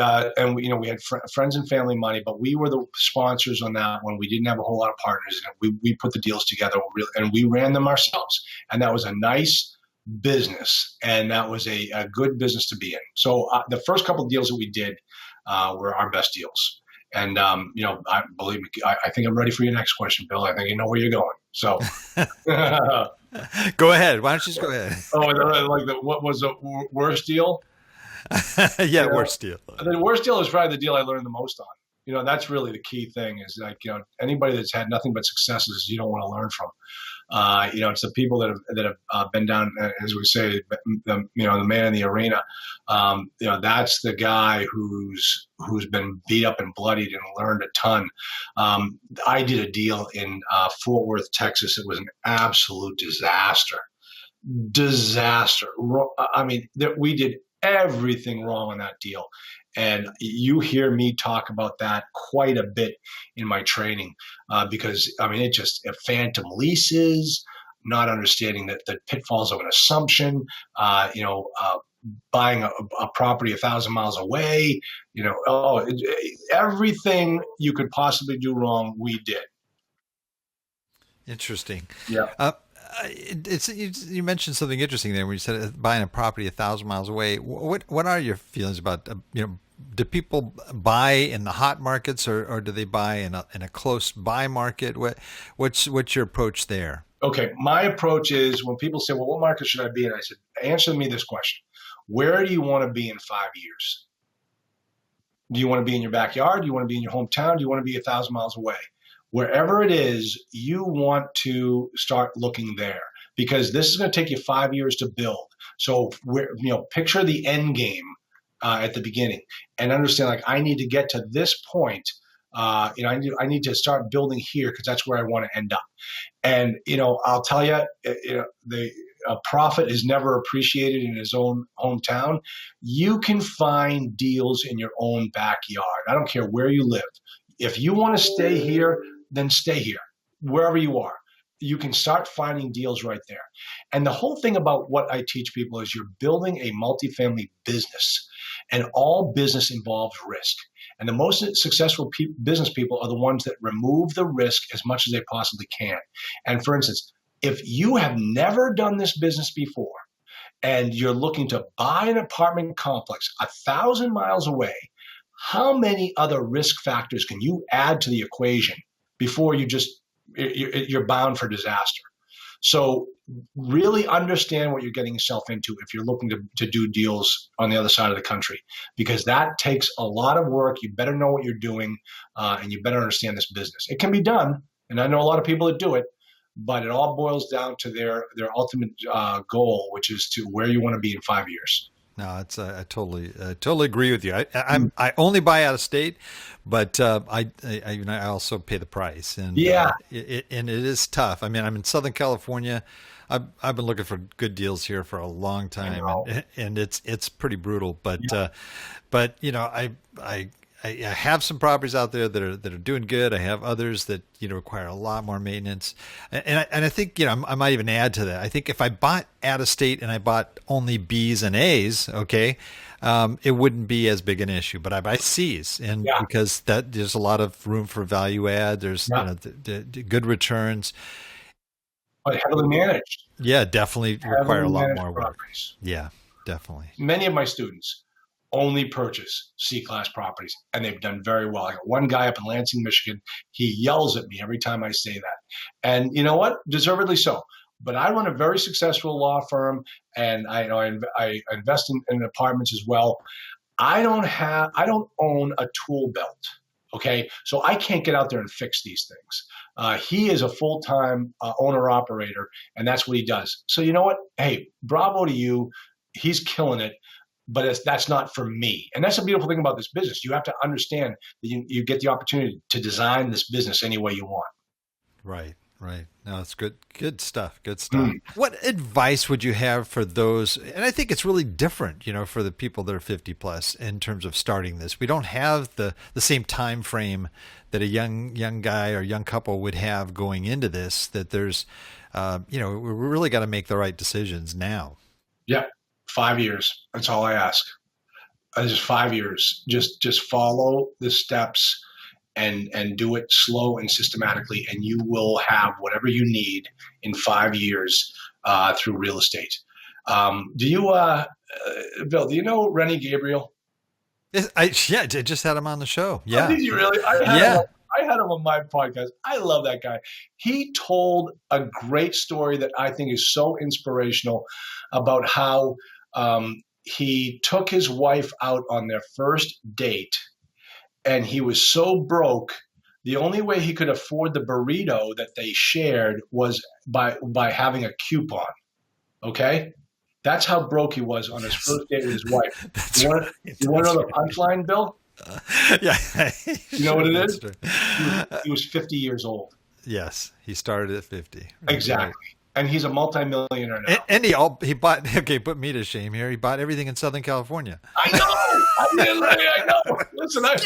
Speaker 4: and we had friends and family money, but we were the sponsors on that one. We didn't have a whole lot of partners, and we put the deals together, and we ran them ourselves, and that was a nice business, and that was a good business to be in. So the first couple of deals that we did were our best deals. And, believe me, I think I'm ready for your next question, Bill. I think you know where you're going. So
Speaker 3: go ahead. Why don't you just go ahead?
Speaker 4: What was the worst deal?
Speaker 3: Worst deal.
Speaker 4: The worst deal is probably the deal I learned the most on. That's really the key thing is anybody that's had nothing but successes, you don't want to learn from. It's the people that have been down, as we say, the man in the arena. That's the guy who's been beat up and bloodied and learned a ton. I did a deal in Fort Worth, Texas. It was an absolute disaster. I mean, we did everything wrong on that deal. And you hear me talk about that quite a bit in my training because, it just phantom leases, not understanding the pitfalls of an assumption, buying a property 1,000 miles away, everything you could possibly do wrong, we did.
Speaker 3: Interesting.
Speaker 4: Yeah.
Speaker 3: You mentioned something interesting there when you said buying a property 1,000 miles away. What are your feelings about do people buy in the hot markets or do they buy in a close by market? What's your approach there?
Speaker 4: Okay, my approach is when people say, "Well, what market should I be in?" I said, "Answer me this question: where do you want to be in 5 years? Do you want to be in your backyard? Do you want to be in your hometown? Do you want to be 1,000 miles away?" Wherever it is, you want to start looking there because this is going to take you 5 years to build. So picture the end game at the beginning and understand, like, I need to get to this point. I need to start building here because that's where I want to end up. And, I'll tell you, the prophet is never appreciated in his own hometown. You can find deals in your own backyard. I don't care where you live. If you want to stay here, then stay here, wherever you are. You can start finding deals right there. And the whole thing about what I teach people is you're building a multifamily business, and all business involves risk. And the most successful business people are the ones that remove the risk as much as they possibly can. And for instance, if you have never done this business before and you're looking to buy an apartment complex 1,000 miles away, how many other risk factors can you add to the equation before you're bound for disaster? So really understand what you're getting yourself into if you're looking to do deals on the other side of the country, because that takes a lot of work. You better know what you're doing, and you better understand this business. It can be done, and I know a lot of people that do it, but it all boils down to their ultimate goal, which is to where you want to be in 5 years.
Speaker 3: No, it's I totally agree with you. I only buy out of state, but I also pay the price, and it is tough. I mean, I'm in Southern California. I've been looking for good deals here for a long time, and it's pretty brutal. But I have some properties out there that are doing good. I have others that require a lot more maintenance, and I think I might even add to that. I think if I bought out of state and I bought only B's and A's, okay, it wouldn't be as big an issue. But I buy C's, and because there's a lot of room for value add. There's the good returns.
Speaker 4: But heavily managed.
Speaker 3: Yeah, definitely require a lot more work. Properties. Yeah, definitely.
Speaker 4: Many of my students only purchase C-class properties, and they've done very well. I got one guy up in Lansing, Michigan. He yells at me every time I say that. And you know what? Deservedly so. But I run a very successful law firm, and I invest in apartments as well. I don't own a tool belt. Okay, so I can't get out there and fix these things. He is a full-time owner-operator, and that's what he does. So you know what? Hey, bravo to you. He's killing it. But that's not for me. And that's the beautiful thing about this business. You have to understand that you get the opportunity to design this business any way you want.
Speaker 3: Right. No, it's good stuff. Good stuff. What advice would you have for those? And I think it's really different, for the people that are 50 plus in terms of starting this. We don't have the same time frame that a young guy or young couple would have going into this, that there's, we really got to make the right decisions now.
Speaker 4: Yeah. 5 years. That's all I ask. Just 5 years. Just follow the steps and do it slow and systematically, and you will have whatever you need in 5 years through real estate. Do you, Bill? Do you know Rennie Gabriel?
Speaker 3: I just had him on the show. Yeah.
Speaker 4: Oh, did you really? I had him on my podcast. I love that guy. He told a great story that I think is so inspirational about how he took his wife out on their first date, and he was so broke. The only way he could afford the burrito that they shared was by having a coupon. Okay? That's how broke he was on his first date with his wife. You want to know the punchline, Bill?
Speaker 3: Yeah.
Speaker 4: You know what it is? He was 50 years old.
Speaker 3: Yes. He started at 50.
Speaker 4: Exactly. Right. And he's a multimillionaire now.
Speaker 3: And he bought, okay, put me to shame here. He bought everything in Southern California.
Speaker 4: I know. I know. Listen,
Speaker 3: It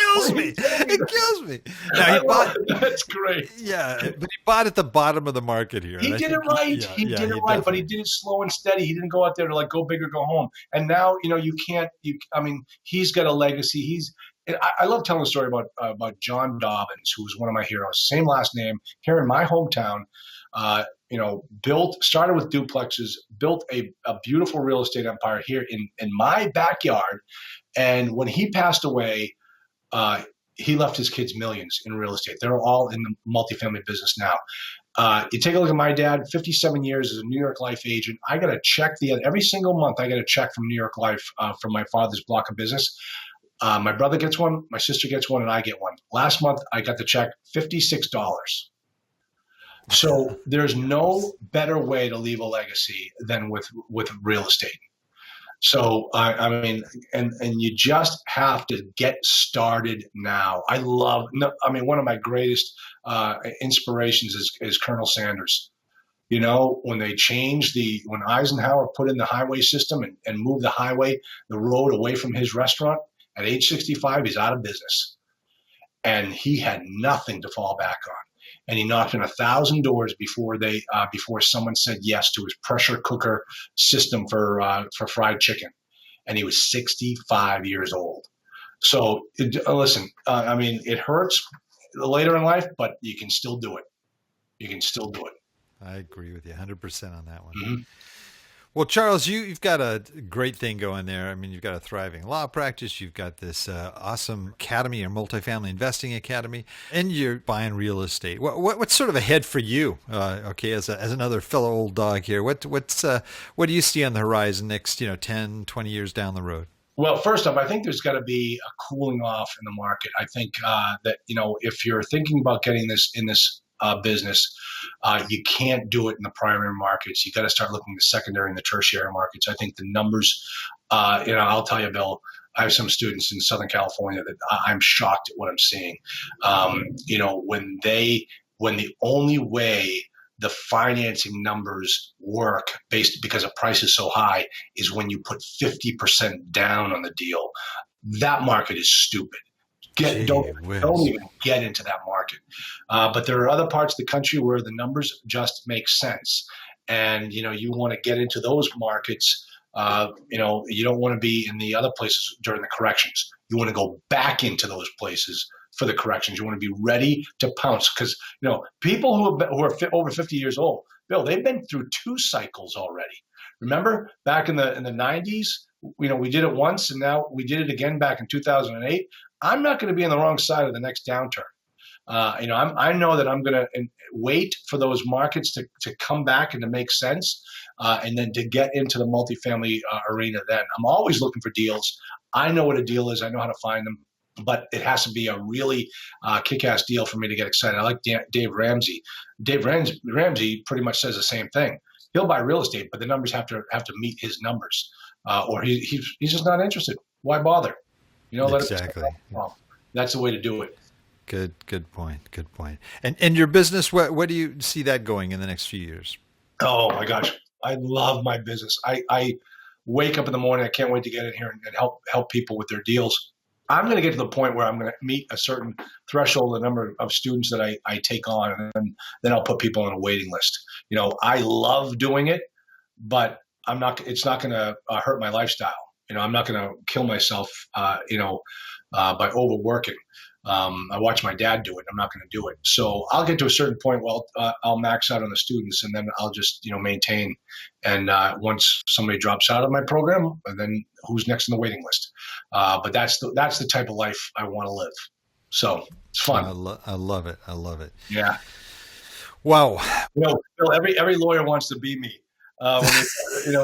Speaker 3: kills me. Now,
Speaker 4: that's great.
Speaker 3: Yeah, but he bought at the bottom of the market here.
Speaker 4: He did it right. He did it right, but he did it slow and steady. He didn't go out there to go big or go home. And now, he's got a legacy. I love telling the story about John Dobens, who was one of my heroes. Same last name, here in my hometown. Started with duplexes, built a beautiful real estate empire here in my backyard. And when he passed away, he left his kids millions in real estate. They're all in the multifamily business now. You take a look at my dad, 57 years as a New York Life agent. I got a check every single month. I get a check from New York Life from my father's block of business. My brother gets one, my sister gets one, and I get one. Last month, I got the check, $56. So there's no better way to leave a legacy than with real estate. So I mean, and you just have to get started now. One of my greatest inspirations is Colonel Sanders. You know, when Eisenhower put in the highway system and moved the road away from his restaurant, at age 65, he's out of business. And he had nothing to fall back on. And he knocked on 1,000 doors before someone said yes to his pressure cooker system for fried chicken. And he was 65 years old. So listen, I mean, it hurts later in life, but you can still do it. You can still do it.
Speaker 3: I agree with you 100% on that one.
Speaker 4: Mm-hmm.
Speaker 3: Well, Charles, you've got a great thing going there. I mean, you've got a thriving law practice. You've got this awesome academy, your Multifamily Investing Academy, and you're buying real estate. What's sort of ahead for you? Okay, as another fellow old dog here, what do you see on the horizon next 10, 20 years down the road?
Speaker 4: Well, first off, I think there's got to be a cooling off in the market. I think that if you're thinking about getting this in this business, you can't do it in the primary markets. You got to start looking at the secondary and the tertiary markets. I think the numbers, I'll tell you, Bill, I have some students in Southern California that I'm shocked at what I'm seeing. When the only way the financing numbers work because the price is so high is when you put 50% down on the deal. That market is stupid. Don't even get into that market. But there are other parts of the country where the numbers just make sense. And, you want to get into those markets. You don't want to be in the other places during the corrections. You want to go back into those places for the corrections. You want to be ready to pounce because, people who are over 50 years old, Bill, they've been through 2 cycles already. Remember back in the 90s, we did it once and now we did it again back in 2008. I'm not going to be on the wrong side of the next downturn. I know that I'm going to wait for those markets to come back and to make sense, and then to get into the multifamily arena. Then I'm always looking for deals. I know what a deal is. I know how to find them, but it has to be a really kick-ass deal for me to get excited. I like Dave Ramsey. Dave Ramsey pretty much says the same thing. He'll buy real estate, but the numbers have to meet his numbers, or he's just not interested. Why bother?
Speaker 3: Exactly.
Speaker 4: That's the way to do it.
Speaker 3: Good point. And your business, what do you see that going in the next few years?
Speaker 4: Oh my gosh, I love my business. I wake up in the morning. I can't wait to get in here and help people with their deals. I'm going to get to the point where I'm going to meet a certain threshold, the number of students that I take on, and then I'll put people on a waiting list. I love doing it, but it's not going to hurt my lifestyle. I'm not going to kill myself, by overworking. I watch my dad do it. I'm not going to do it. So I'll get to a certain point. Well, I'll max out on the students, and then I'll just, maintain. And once somebody drops out of my program, and then who's next on the waiting list? But that's the type of life I want to live. So it's fun.
Speaker 3: I love it.
Speaker 4: Yeah.
Speaker 3: Wow.
Speaker 4: Bill, every lawyer wants to be me. When they say,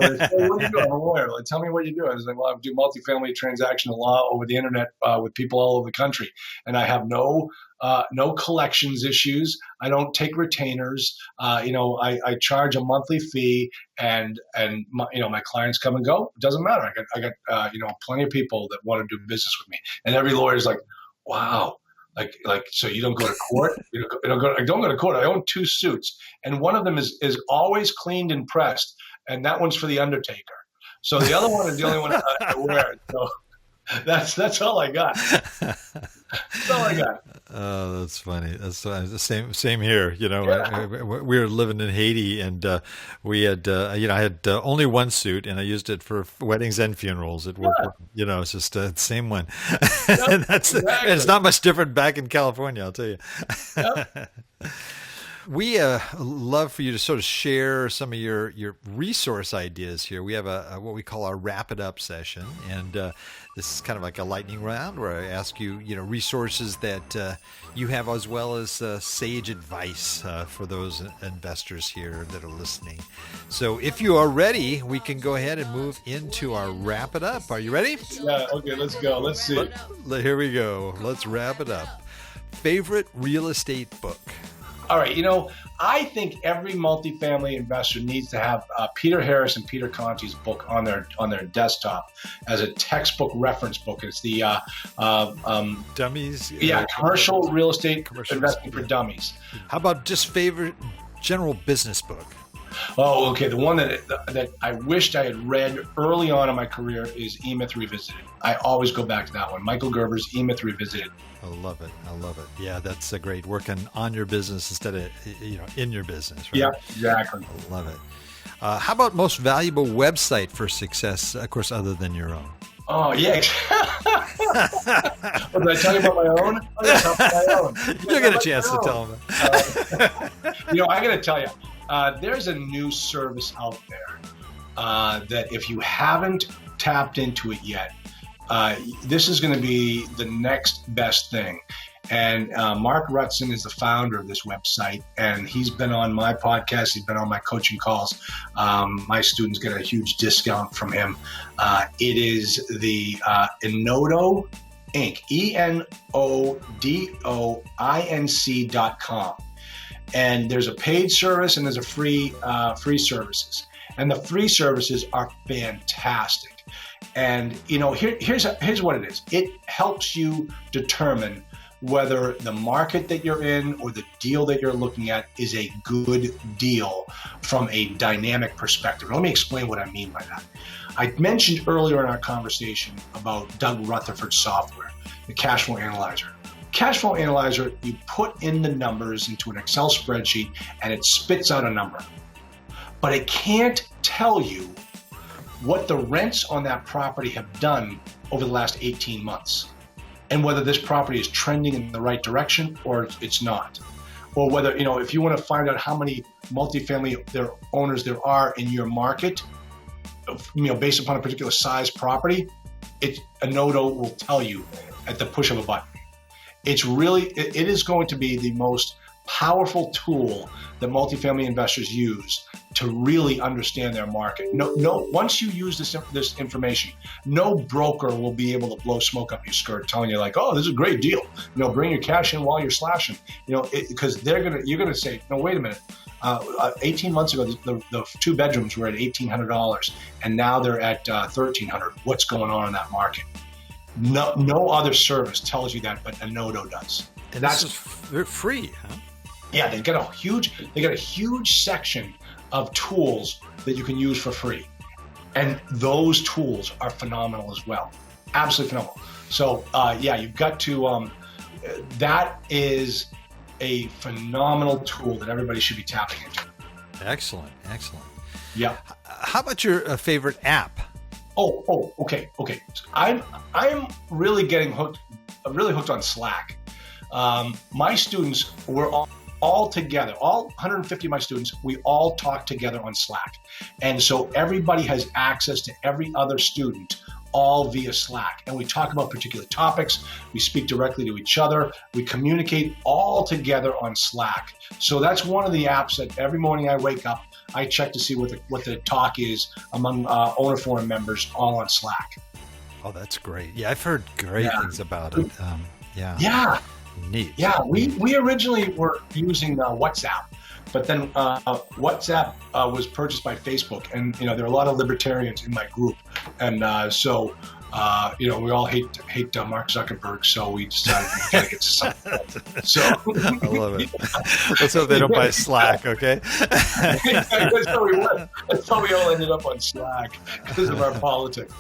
Speaker 4: what do you do? I'm a lawyer. Like, tell me what you do. I was like, well, I do multifamily transactional law over the internet with people all over the country, and I have no collections issues. I don't take retainers. I charge a monthly fee, and my clients come and go. It doesn't matter. I got plenty of people that want to do business with me, and every lawyer is like, wow. Like, so you don't go to court? I don't go to court. I own 2 suits, and one of them is always cleaned and pressed, and that one's for the undertaker. So the other one is the only one I wear. So that's all I got. That's all I got.
Speaker 3: Oh, that's funny. That's the same here. We were living in Haiti, and we had, I had only one suit, and I used it for weddings and funerals. It worked. It's just the same one.
Speaker 4: Yep,
Speaker 3: and
Speaker 4: exactly.
Speaker 3: It's not much different back in California, I'll tell you.
Speaker 4: Yep.
Speaker 3: We love for you to sort of share some of your resource ideas here. We have what we call our Wrap It Up session, and this is kind of like a lightning round where I ask you, resources that you have, as well as sage advice for those investors here that are listening. So if you are ready, we can go ahead and move into our Wrap It Up. Are you ready?
Speaker 4: Yeah. Okay. Let's go. Let's see.
Speaker 3: Here we go. Let's wrap it up. Favorite real estate book?
Speaker 4: All right. I think every multifamily investor needs to have Peter Harris and Peter Conti's book on their desktop as a textbook reference book. It's the
Speaker 3: Dummies.
Speaker 4: Commercial Real Estate Investing for Dummies.
Speaker 3: How about just favorite general business book?
Speaker 4: Oh, okay. The one that I wished I had read early on in my career is E-Myth Revisited. I always go back to that one. Michael Gerber's E-Myth Revisited.
Speaker 3: I love it. Yeah, that's a great, working on your business instead of in your business. Right?
Speaker 4: Yeah, exactly.
Speaker 3: I love it. How about most valuable website for success? Of course, other than your own.
Speaker 4: Oh, yeah. Well, did I tell you about my own? I'm going to tell you my own.
Speaker 3: You'll get a chance to tell them.
Speaker 4: I got to tell you, there's a new service out there that if you haven't tapped into it yet, this is going to be the next best thing. And Mark Rutson is the founder of this website, and he's been on my podcast. He's been on my coaching calls. My students get a huge discount from him. It is the Enodo Inc. ENODOINC.com. And there's a paid service and there's a free services. And the free services are fantastic. And here's what it is. It helps you determine whether the market that you're in or the deal that you're looking at is a good deal from a dynamic perspective. Let me explain what I mean by that. I mentioned earlier in our conversation about Doug Rutherford's software, the cash flow analyzer. Cash flow analyzer, you put in the numbers into an Excel spreadsheet and it spits out a number. But it can't tell you what the rents on that property have done over the last 18 months. And whether this property is trending in the right direction or it's not. Or whether, if you want to find out how many multifamily owners there are in your market, based upon a particular size property, Enodo will tell you at the push of a button. It is going to be the most powerful tool that multifamily investors use to really understand their market. Once you use this information, no broker will be able to blow smoke up your skirt telling you like, oh, this is a great deal. Bring your cash in while you're slashing. Because you're gonna say, no, wait a minute. 18 months ago, the 2 bedrooms were at $1,800, and now they're at $1,300. What's going on in that market? No other service tells you that, but Enodo does.
Speaker 3: And that's free, huh?
Speaker 4: Yeah, they got a huge section of tools that you can use for free, and those tools are phenomenal as well. Absolutely phenomenal. So, you've got to. That is a phenomenal tool that everybody should be tapping into.
Speaker 3: Excellent.
Speaker 4: Yeah.
Speaker 3: How about your favorite app?
Speaker 4: Okay. I'm really getting hooked. I'm really hooked on Slack. My students were all together. All 150 of my students, we all talk together on Slack, and so everybody has access to every other student, all via Slack. And we talk about particular topics. We speak directly to each other. We communicate all together on Slack. So that's one of the apps that every morning I wake up, I check to see what the talk is among owner forum members, all on Slack.
Speaker 3: Oh, that's great. Yeah, I've heard great things about it.
Speaker 4: Yeah.
Speaker 3: Neat.
Speaker 4: Yeah, we originally were using WhatsApp, but then WhatsApp was purchased by Facebook, and there are a lot of libertarians in my group, and so we all hate Mark Zuckerberg, so we decided we gotta get to something else. So
Speaker 3: I love it. Let's hope they don't buy Slack, okay?
Speaker 4: That's how we all ended up on Slack because of our politics.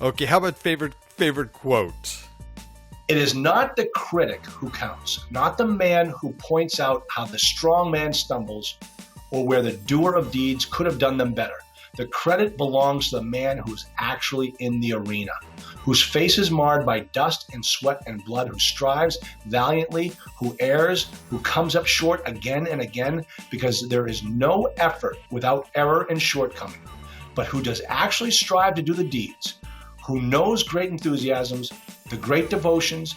Speaker 3: Okay, how about favorite quote?
Speaker 4: It is not the critic who counts, not the man who points out how the strong man stumbles or where the doer of deeds could have done them better. The credit belongs to the man who's actually in the arena, whose face is marred by dust and sweat and blood, who strives valiantly, who errs, who comes up short again and again, because there is no effort without error and shortcoming, but who does actually strive to do the deeds, who knows great enthusiasms, the great devotions,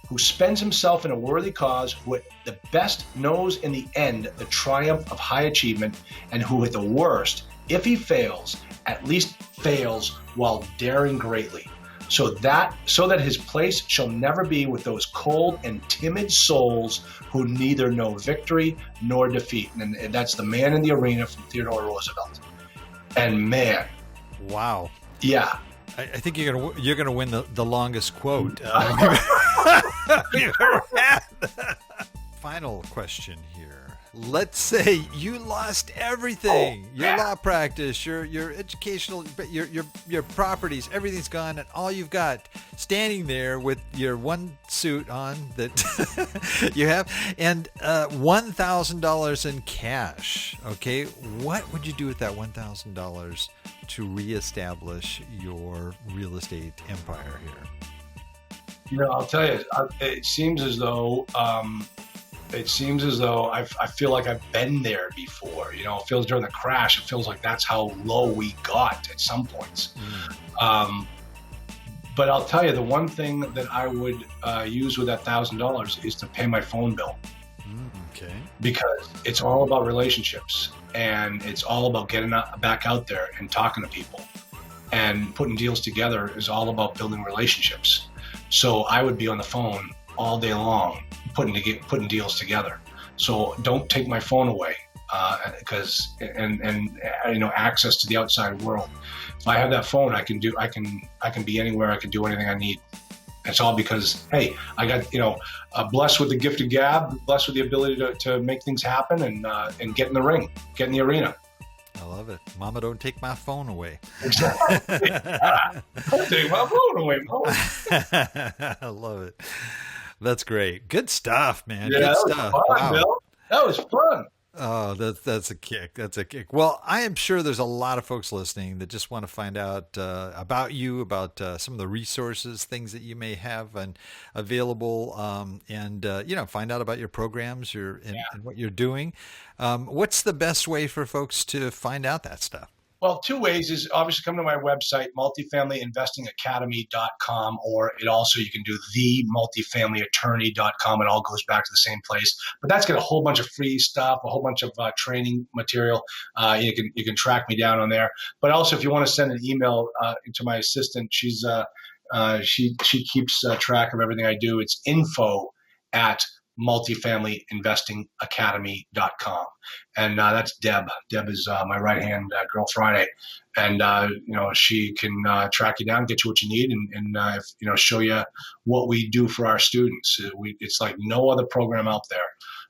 Speaker 4: who spends himself in a worthy cause, who at the best knows in the end the triumph of high achievement, and who at the worst, if he fails, at least fails while daring greatly. so that his place shall never be with those cold and timid souls who neither know victory nor defeat. And that's the Man in the Arena from Theodore Roosevelt. And man,
Speaker 3: wow,
Speaker 4: yeah,
Speaker 3: I think you're gonna win the longest quote we've ever had. Final question here. Let's say you lost everything, your law practice, your educational, your properties, everything's gone, and all you've got standing there with your one suit on that you have, and $1,000 in cash. Okay, what would you do with that $1,000 to reestablish your real estate empire here?
Speaker 4: I'll tell you, it seems as though I feel like I've been there before. It feels during the crash. It feels like that's how low we got at some points. But I'll tell you, the one thing that I would use with that $1,000 is to pay my phone bill.
Speaker 3: Okay.
Speaker 4: Because it's all about relationships, and it's all about getting back out there and talking to people, and putting deals together is all about building relationships. So I would be on the phone all day long putting deals together. So don't take my phone away, because access to the outside world. If I have that phone, I can be anywhere. I can do anything I need. It's all because, hey, I got blessed with the gift of gab, blessed with the ability to make things happen and get in the ring, get in the arena.
Speaker 3: I love it. Mama, don't take my phone away.
Speaker 4: Exactly. Don't take my phone away, Mama.
Speaker 3: I love it. That's great. Good stuff, man.
Speaker 4: Yeah,
Speaker 3: Good
Speaker 4: that was
Speaker 3: stuff.
Speaker 4: fun,
Speaker 3: Wow.
Speaker 4: Bill. That was fun.
Speaker 3: Oh, that's a kick. That's a kick. Well, I am sure there's a lot of folks listening that just want to find out about you, about some of the resources, things that you may have and available, and find out about your programs, and what you're doing. What's the best way for folks to find out that stuff?
Speaker 4: Well, two ways is obviously come to my website, multifamilyinvestingacademy.com, or you can do themultifamilyattorney.com. It all goes back to the same place. But that's got a whole bunch of free stuff, a whole bunch of training material. You can track me down on there. But also, if you want to send an email to my assistant, she keeps track of everything I do. It's info@multifamilyinvestingacademy.com. And that's Deb. Deb is my right-hand girl Friday. And, she can track you down, get you what you need, and show you what we do for our students. It's like no other program out there.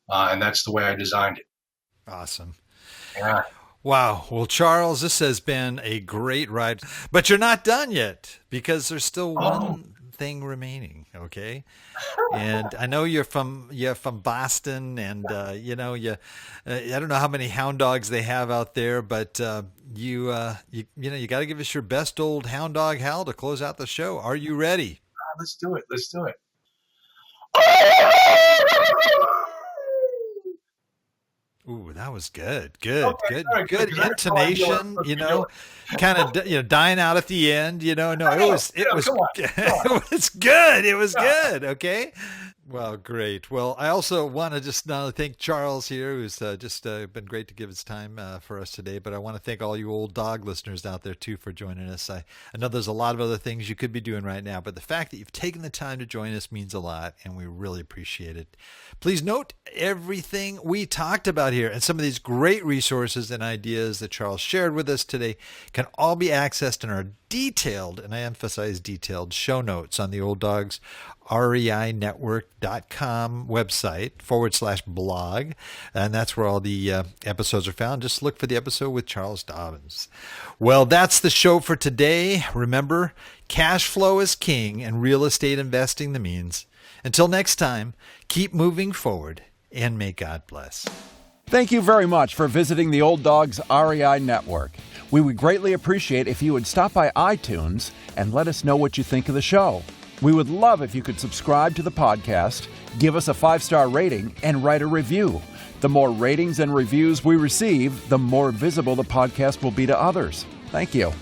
Speaker 4: And that's the way I designed it.
Speaker 3: Awesome.
Speaker 4: Yeah.
Speaker 3: Wow. Well, Charles, this has been a great ride, but you're not done yet because there's still one thing remaining. Okay. And I know you're from Boston, and I don't know how many hound dogs they have out there, but you got to give us your best old hound dog howl to close out the show. Are you ready?
Speaker 4: Let's do it.
Speaker 3: Ooh, that was good. Good intonation, kind of, dying out at the end, no, it was it was good. It was good. Okay. Well, great. Well, I also want to just thank Charles here, who's just been great to give his time for us today. But I want to thank all you old dog listeners out there, too, for joining us. I know there's a lot of other things you could be doing right now, but the fact that you've taken the time to join us means a lot, and we really appreciate it. Please note everything we talked about here and some of these great resources and ideas that Charles shared with us today can all be accessed in our detailed, and I emphasize detailed, show notes on the Old Dogs REInetwork.com website /blog. And that's where all the episodes are found. Just look for the episode with Charles Dobens. Well, that's the show for today. Remember, cash flow is king and real estate investing the means. Until next time, keep moving forward and may God bless.
Speaker 1: Thank you very much for visiting the Old Dogs REI Network. We would greatly appreciate if you would stop by iTunes and let us know what you think of the show. We would love if you could subscribe to the podcast, give us a 5-star rating, and write a review. The more ratings and reviews we receive, the more visible the podcast will be to others. Thank you.